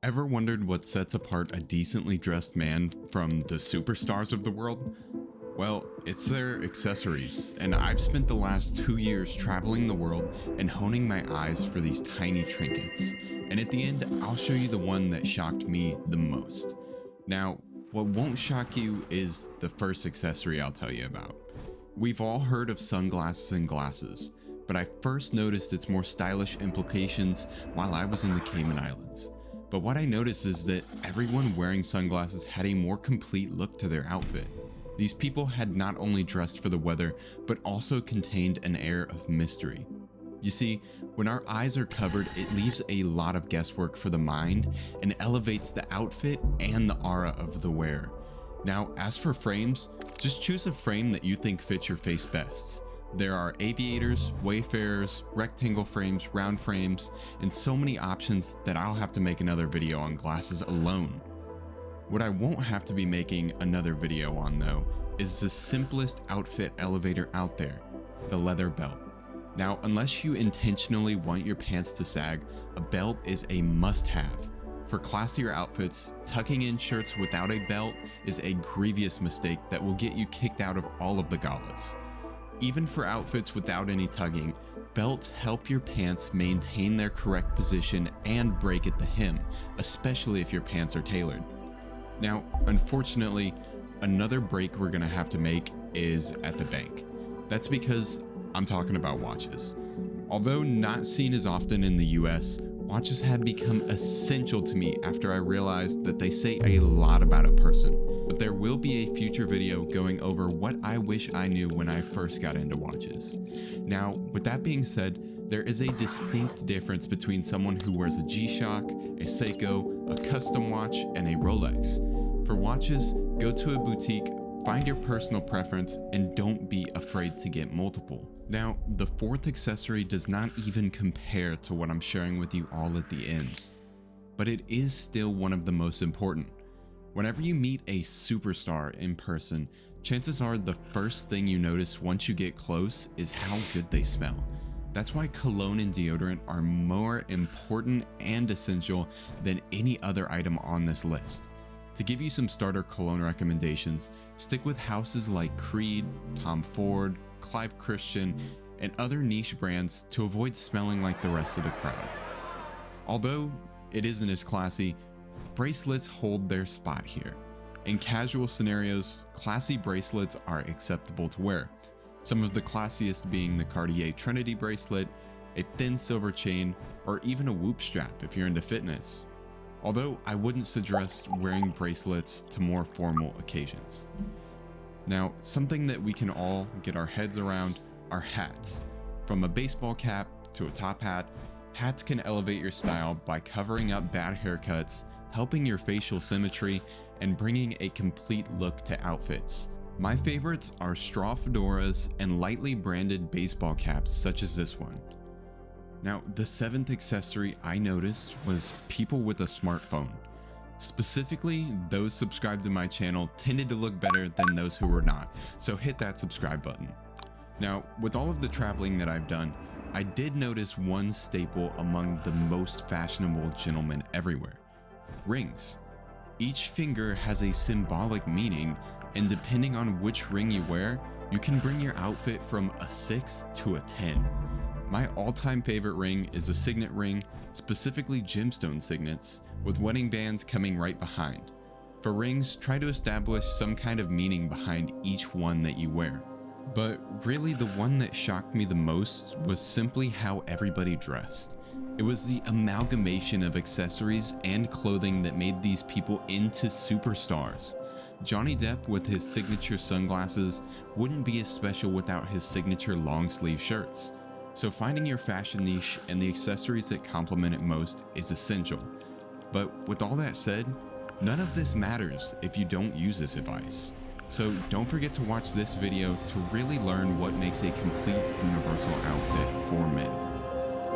Ever wondered what sets apart a decently dressed man from the superstars of the world? Well, it's their accessories, and I've spent the last 2 years traveling the world and honing my eyes for these tiny trinkets. And at the end, I'll show you the one that shocked me the most. Now, what won't shock you is the first accessory I'll tell you about. We've all heard of sunglasses and glasses, but I first noticed its more stylish implications while I was in the Cayman Islands. But what I noticed is that everyone wearing sunglasses had a more complete look to their outfit. These people had not only dressed for the weather, but also contained an air of mystery. You see, when our eyes are covered, it leaves a lot of guesswork for the mind and elevates the outfit and the aura of the wearer. Now, as for frames, just choose a frame that you think fits your face best. There are aviators, wayfarers, rectangle frames, round frames, and so many options that I'll have to make another video on glasses alone. What I won't have to be making another video on though, is the simplest outfit elevator out there, the leather belt. Now, unless you intentionally want your pants to sag, a belt is a must-have. For classier outfits, tucking in shirts without a belt is a grievous mistake that will get you kicked out of all of the galas. Even for outfits without any tugging, belts help your pants maintain their correct position and break at the hem, especially if your pants are tailored. Now, unfortunately, another break we're gonna have to make is at the bank. That's because I'm talking about watches. Although not seen as often in the US, watches had become essential to me after I realized that they say a lot about a person. But there will be a future video going over what I wish I knew when I first got into watches. Now, with that being said, there is a distinct difference between someone who wears a G-Shock, a Seiko, a custom watch, and a Rolex. For watches, go to a boutique, find your personal preference, and don't be afraid to get multiple. Now, the fourth accessory does not even compare to what I'm sharing with you all at the end, but it is still one of the most important. Whenever you meet a superstar in person, chances are the first thing you notice once you get close is how good they smell. That's why cologne and deodorant are more important and essential than any other item on this list. To give you some starter cologne recommendations, stick with houses like Creed, Tom Ford, Clive Christian, and other niche brands to avoid smelling like the rest of the crowd. Although it isn't as classy, bracelets hold their spot here. In casual scenarios, classy bracelets are acceptable to wear. Some of the classiest being the Cartier Trinity bracelet, a thin silver chain, or even a Whoop strap if you're into fitness. Although I wouldn't suggest wearing bracelets to more formal occasions. Now, something that we can all get our heads around are hats. From a baseball cap to a top hat, hats can elevate your style by covering up bad haircuts, helping your facial symmetry, and bringing a complete look to outfits. My favorites are straw fedoras and lightly branded baseball caps such as this one. Now, the seventh accessory I noticed was people with a smartphone. Specifically, those subscribed to my channel tended to look better than those who were not, so hit that subscribe button. Now, with all of the traveling that I've done, I did notice one staple among the most fashionable gentlemen everywhere: rings. Each finger has a symbolic meaning, and depending on which ring you wear, you can bring your outfit from a 6 to a 10. My all-time favorite ring is a signet ring, specifically gemstone signets, with wedding bands coming right behind. For rings, try to establish some kind of meaning behind each one that you wear. But really the one that shocked me the most was simply how everybody dressed. It was the amalgamation of accessories and clothing that made these people into superstars. Johnny Depp with his signature sunglasses wouldn't be as special without his signature long sleeve shirts. So finding your fashion niche and the accessories that complement it most is essential. But with all that said, none of this matters if you don't use this advice. So don't forget to watch this video to really learn what makes a complete universal outfit for men.